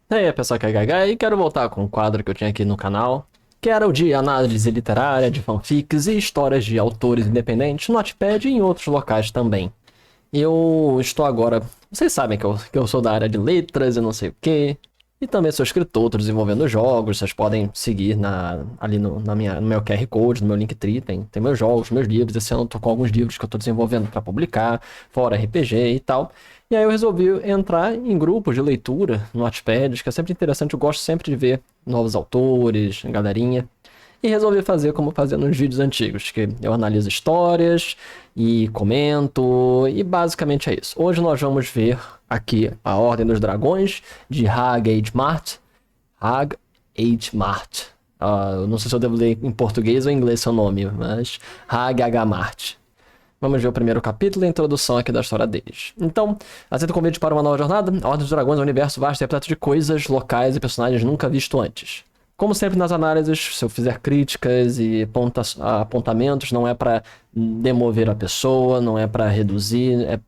E aí, pessoal, que é Gaga, e quero voltar com um quadro que eu tinha aqui no canal, que era o de análise literária, de fanfics e histórias de autores independentes no Wattpad e em outros locais também. Eu estou agora... Vocês sabem que eu sou da área de letras e não sei o quê, e também sou escritor, tô desenvolvendo jogos, vocês podem seguir ali no meu QR Code, no meu Linktree, tem meus jogos, meus livros, esse ano eu tô com alguns livros que eu tô desenvolvendo para publicar, fora RPG e tal. E aí eu resolvi entrar em grupos de leitura no Wattpad, que é sempre interessante, eu gosto sempre de ver novos autores, galerinha. E resolvi fazer como fazia nos vídeos antigos, que eu analiso histórias e comento, e basicamente é isso. Hoje nós vamos ver aqui a Ordem dos Dragões, de Hag H. Mart. Hag H. Mart. Eu não sei se eu devo ler em português ou em inglês seu nome, mas Hag H. Mart. Vamos ver o primeiro capítulo e a introdução aqui da história deles. Então, aceita o convite para uma nova jornada. A Ordem dos Dragões é um universo vasto e repleto de coisas, locais e personagens nunca vistos antes. Como sempre nas análises, se eu fizer críticas e apontamentos, não é para demover a pessoa, não é para reduzir, é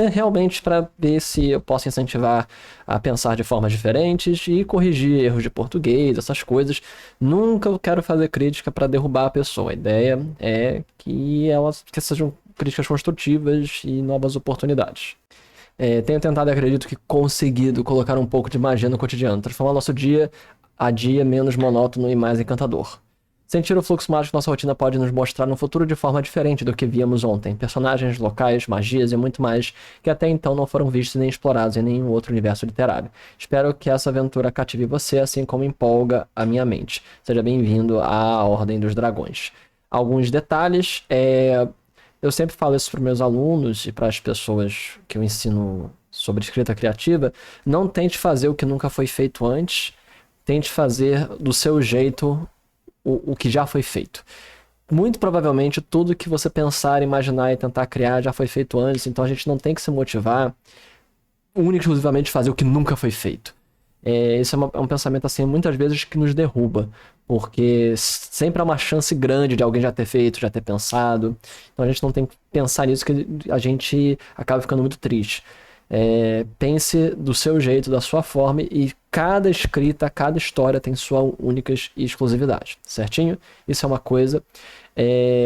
realmente para ver se eu posso incentivar a pensar de formas diferentes e corrigir erros de português, essas coisas. Nunca eu quero fazer crítica para derrubar a pessoa. A ideia é que sejam críticas construtivas e novas oportunidades. Tenho tentado e acredito que conseguido colocar um pouco de magia no cotidiano, transformar nosso dia a dia menos monótono e mais encantador. Sentir o fluxo mágico de nossa rotina pode nos mostrar um futuro de forma diferente do que víamos ontem. Personagens, locais, magias e muito mais que até então não foram vistos nem explorados em nenhum outro universo literário. Espero que essa aventura cative você, assim como empolga a minha mente. Seja bem-vindo à Ordem dos Dragões. Alguns detalhes, eu sempre falo isso para meus alunos e para as pessoas que eu ensino sobre escrita criativa, não tente fazer o que nunca foi feito antes, tente fazer do seu jeito o que já foi feito. Muito provavelmente tudo que você pensar, imaginar e tentar criar já foi feito antes, então a gente não tem que se motivar única e exclusivamente fazer o que nunca foi feito. Isso é um pensamento assim, muitas vezes que nos derruba, porque sempre há uma chance grande de alguém já ter feito, já ter pensado, então a gente não tem que pensar nisso, que a gente acaba ficando muito triste. Pense do seu jeito, da sua forma, e cada escrita, cada história tem sua única exclusividade, certinho? Isso é uma coisa.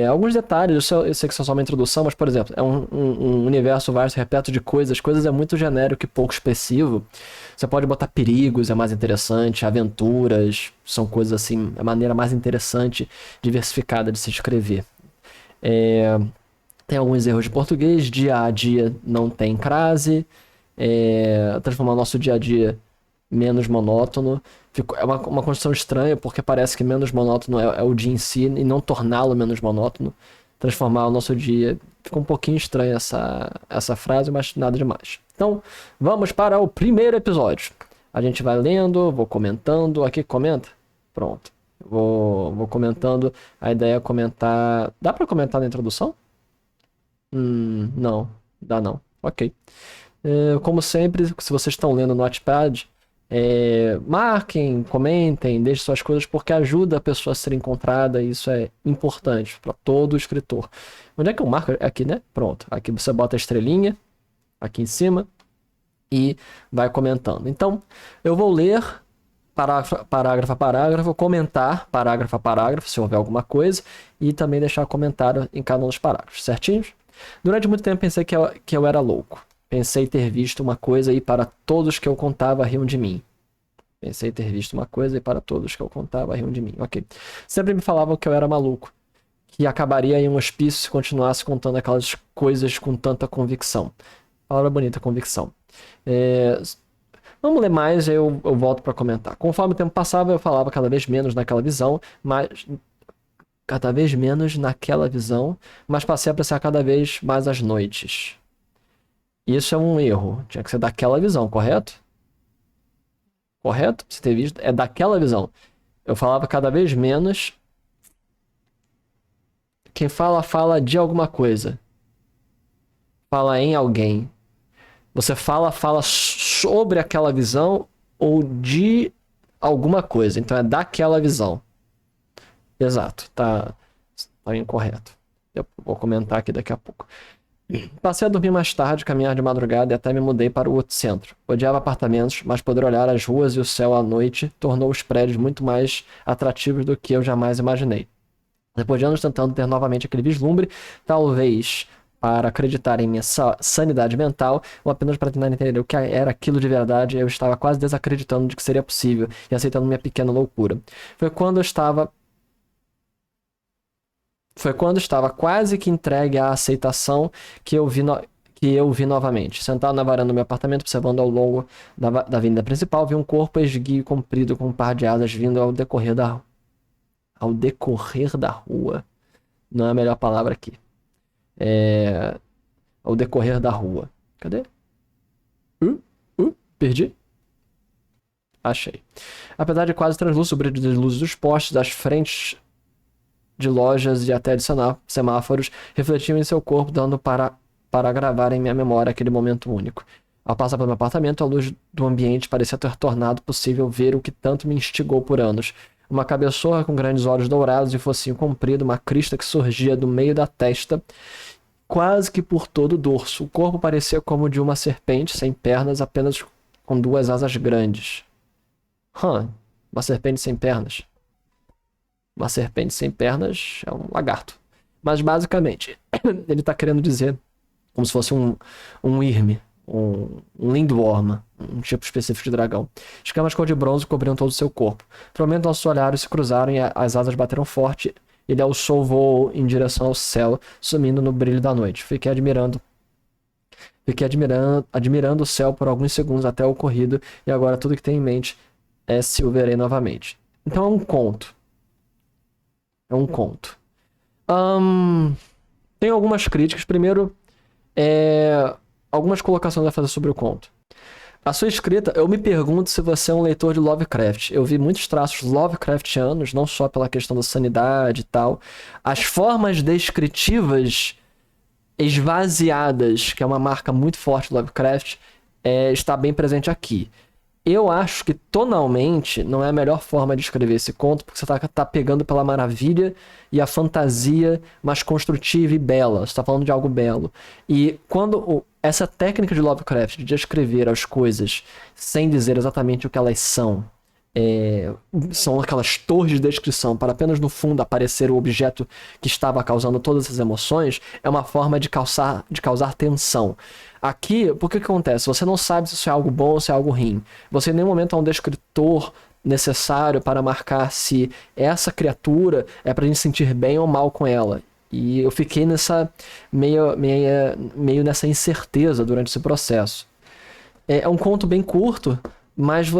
Alguns detalhes, eu sei que isso é só uma introdução, mas, por exemplo, é um universo vasto, repleto de coisas. Coisas é muito genérico e pouco expressivo. Você pode botar perigos, é mais interessante, aventuras, são coisas assim, a maneira mais interessante, diversificada de se escrever. Tem alguns erros de português, dia a dia não tem crase, transformar o nosso dia a dia menos monótono. É uma construção estranha, porque parece que menos monótono é o dia em si, e não torná-lo menos monótono, transformar o nosso dia. Fica um pouquinho estranha essa frase, mas nada demais. Então, vamos para o primeiro episódio. A gente vai lendo, vou comentando. Aqui comenta? Pronto. Vou comentando. A ideia é comentar. Dá para comentar na introdução? Não, dá não. Ok. Como sempre, se vocês estão lendo no Wattpad, marquem, comentem, deixem suas coisas, porque ajuda a pessoa a ser encontrada, e isso é importante para todo escritor. Onde é que eu marco? Aqui, né? Pronto. Aqui você bota a estrelinha, aqui em cima, e vai comentando. Então, eu vou ler parágrafo a parágrafo, comentar parágrafo a parágrafo, se houver alguma coisa, e também deixar comentário em cada um dos parágrafos, certinho? Durante muito tempo pensei que eu era louco. Pensei ter visto uma coisa e para todos que eu contava riam de mim. Pensei ter visto uma coisa e para todos que eu contava riam de mim. Ok. Sempre me falavam que eu era maluco, que acabaria em um hospício se continuasse contando aquelas coisas com tanta convicção. Palavra bonita, convicção. Vamos ler mais, eu volto para comentar. Conforme o tempo passava, eu falava cada vez menos naquela visão, mas passei a apreciar cada vez mais as noites. Isso é um erro. Tinha que ser daquela visão, correto? Correto? Você ter visto? É daquela visão. Eu falava cada vez menos. Quem fala de alguma coisa. Fala em alguém. Você fala sobre aquela visão ou de alguma coisa. Então é daquela visão. Exato. Tá incorreto. Eu vou comentar aqui daqui a pouco. Passei a dormir mais tarde, caminhar de madrugada e até me mudei para o outro centro. Odiava apartamentos, mas poder olhar as ruas e o céu à noite tornou os prédios muito mais atrativos do que eu jamais imaginei. Depois de anos tentando ter novamente aquele vislumbre, talvez para acreditar em minha sanidade mental, ou apenas para tentar entender o que era aquilo de verdade, eu estava quase desacreditando de que seria possível e aceitando minha pequena loucura. Foi quando eu estava Foi quando estava quase que entregue à aceitação que que eu vi novamente. Sentado na varanda do meu apartamento, observando ao longo da avenida principal, vi um corpo esguio e comprido com um par de asas vindo ao decorrer da rua. Não é a melhor palavra aqui. É... Ao decorrer da rua. Cadê? Perdi? Achei. Apesar de quase translúcido o brilho das luzes dos postes, das frentes de lojas e até de semáforos refletiam em seu corpo, dando para gravar em minha memória aquele momento único. Ao passar pelo meu apartamento, a luz do ambiente parecia ter tornado possível ver o que tanto me instigou por anos. Uma cabeçorra com grandes olhos dourados e focinho comprido, uma crista que surgia do meio da testa, quase que por todo o dorso. O corpo parecia como o de uma serpente sem pernas, apenas com duas asas grandes. Uma serpente sem pernas. Uma serpente sem pernas é um lagarto. Mas basicamente, ele está querendo dizer como se fosse um Irme, um Lindworm, um tipo específico de dragão. Escamas cor de bronze cobriam todo o seu corpo. Provavelmente nossos olhares se cruzaram e as asas bateram forte. Ele alçou o voo em direção ao céu, sumindo no brilho da noite. Fiquei admirando o céu por alguns segundos até o ocorrido, e agora tudo que tenho em mente é se o verei novamente. Então é um conto. É um conto. Tem algumas críticas. Primeiro, algumas colocações a fazer sobre o conto. A sua escrita, eu me pergunto se você é um leitor de Lovecraft. Eu vi muitos traços Lovecraftianos, não só pela questão da sanidade e tal. As formas descritivas esvaziadas, que é uma marca muito forte do Lovecraft, está bem presente aqui. Eu acho que tonalmente não é a melhor forma de escrever esse conto, porque você tá pegando pela maravilha e a fantasia mais construtiva e bela. Você tá falando de algo belo. E quando essa técnica de Lovecraft de descrever as coisas sem dizer exatamente o que elas são aquelas torres de descrição para apenas no fundo aparecer o objeto que estava causando todas essas emoções, é uma forma de causar tensão. Aqui, por que acontece? Você não sabe se isso é algo bom ou se é algo ruim. Você em nenhum momento é um descritor necessário para marcar se essa criatura é para a gente sentir bem ou mal com ela. E eu fiquei meio nessa incerteza durante esse processo. É um conto bem curto, mas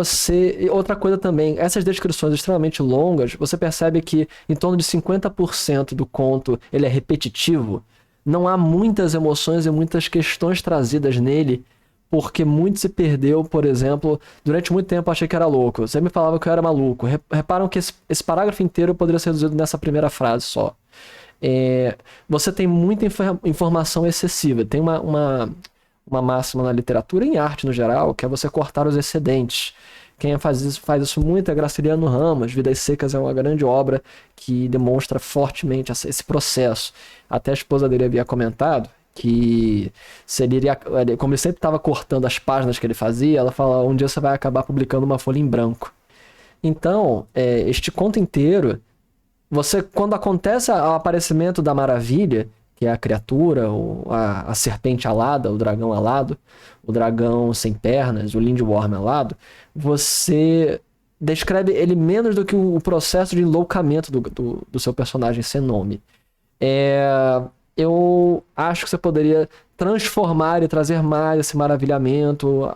outra coisa também, essas descrições extremamente longas, você percebe que em torno de 50% do conto ele é repetitivo. Não há muitas emoções e muitas questões trazidas nele, porque muito se perdeu, por exemplo, durante muito tempo eu achei que era louco. Você me falava que eu era maluco. Reparam que esse parágrafo inteiro poderia ser reduzido nessa primeira frase só. Você tem muita informação excessiva. Tem uma máxima na literatura e em arte no geral, que é você cortar os excedentes. Quem faz isso muito é Graciliano Ramos. Vidas Secas é uma grande obra que demonstra fortemente esse processo. Até a esposa dele havia comentado que como ele sempre estava cortando as páginas que ele fazia, ela fala, um dia você vai acabar publicando uma folha em branco. Então, este conto inteiro, quando acontece o aparecimento da maravilha, que é a criatura, a serpente alada, o dragão alado, o dragão sem pernas, o Lindworm alado, você descreve ele menos do que o processo de enloucamento do seu personagem sem nome. Eu acho que você poderia transformar e trazer mais esse maravilhamento,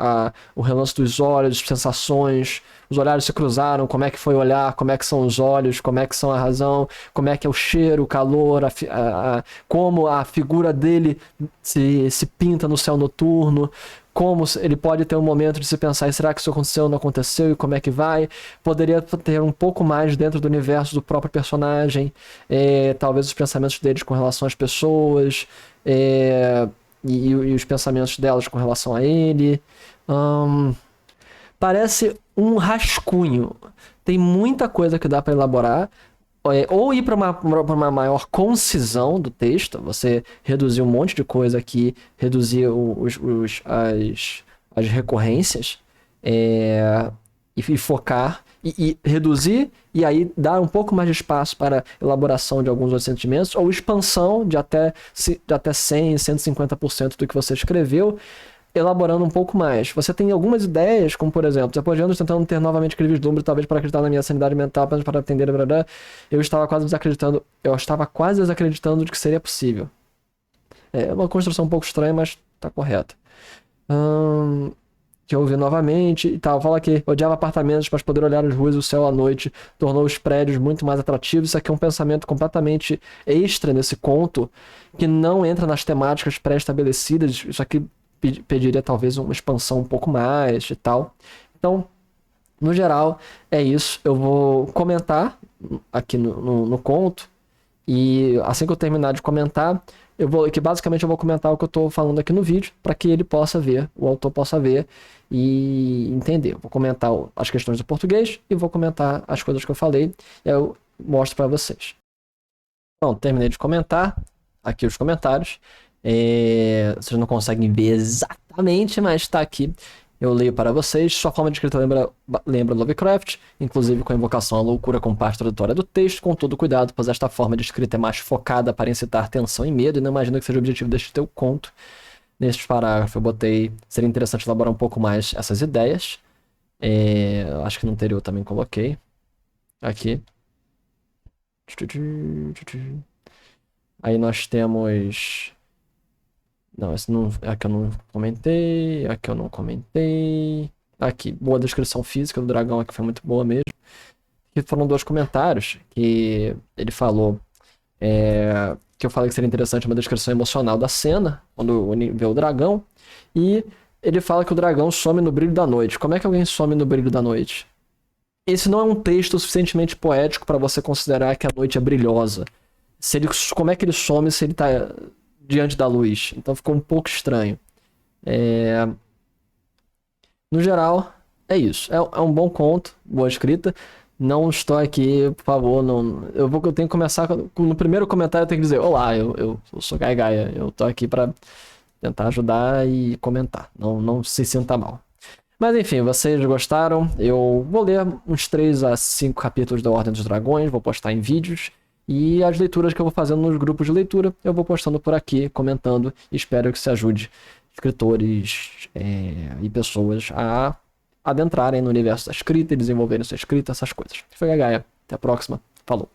o relance dos olhos, sensações, os olhares se cruzaram, como é que foi olhar, como é que são os olhos, como é que são a razão, como é que é o cheiro, o calor, como a figura dele se pinta no céu noturno, como ele pode ter um momento de se pensar, será que isso aconteceu ou não aconteceu e como é que vai? Poderia ter um pouco mais dentro do universo do próprio personagem, talvez os pensamentos deles com relação às pessoas, e os pensamentos delas com relação a ele. Parece um rascunho. Tem muita coisa que dá para elaborar. ou ir para uma maior concisão do texto, você reduzir um monte de coisa aqui, reduzir as recorrências, e focar, e reduzir, e aí dar um pouco mais de espaço para elaboração de alguns outros sentimentos, ou expansão de até 100, 150% do que você escreveu, elaborando um pouco mais. Você tem algumas ideias, como por exemplo, depois de anos tentando ter novamente aquele vislumbre, talvez para acreditar na minha sanidade mental, apenas para atender, eu estava quase desacreditando de que seria possível. É uma construção um pouco estranha, mas tá correta. Que eu ouvi novamente e tal. Fala que odiava apartamentos, mas poder olhar as ruas e o céu à noite tornou os prédios muito mais atrativos. Isso aqui é um pensamento completamente extra nesse conto, que não entra nas temáticas pré-estabelecidas. Isso aqui pediria talvez uma expansão um pouco mais e tal. Então, no geral, é isso. Eu vou comentar aqui no conto, e assim que eu terminar de comentar, basicamente eu vou comentar o que eu tô falando aqui no vídeo, para que ele possa ver, o autor possa ver e entender. Eu vou comentar as questões do português e vou comentar as coisas que eu falei, e aí eu mostro para vocês. Então, terminei de comentar aqui os comentários. Vocês não conseguem ver exatamente, mas está aqui. Eu leio para vocês. Sua forma de escrita lembra Lovecraft, inclusive com a invocação à loucura como parte tradutória do texto, com todo cuidado, pois esta forma de escrita é mais focada para incitar tensão e medo, e não imagino que seja o objetivo deste teu conto. Neste parágrafo eu botei, seria interessante elaborar um pouco mais essas ideias. Acho que no anterior também coloquei. Aqui. Aí nós temos... Não, esse não, aqui eu não comentei, aqui eu não comentei. Aqui, boa descrição física do dragão, aqui foi muito boa mesmo. Aqui foram 2 comentários que ele falou, que eu falei que seria interessante uma descrição emocional da cena, quando vê o dragão. E ele fala que o dragão some no brilho da noite. Como é que alguém some no brilho da noite? Esse não é um texto suficientemente poético para você considerar que a noite é brilhosa. Como é que ele some se ele tá diante da luz? Então ficou um pouco estranho. No geral, é isso. É um bom conto, boa escrita. Não estou aqui, por favor, não. Eu tenho que começar no primeiro comentário, eu tenho que dizer: olá, eu sou Gai Gaia. Eu tô aqui para tentar ajudar e comentar. Não se sinta mal. Mas enfim, vocês gostaram? Eu vou ler uns 3 a 5 capítulos da Ordem dos Dragões, vou postar em vídeos. E as leituras que eu vou fazendo nos grupos de leitura, eu vou postando por aqui, comentando. E espero que se ajude escritores e pessoas a adentrarem no universo da escrita e desenvolverem sua escrita, essas coisas. Foi a Gaia. Até a próxima. Falou.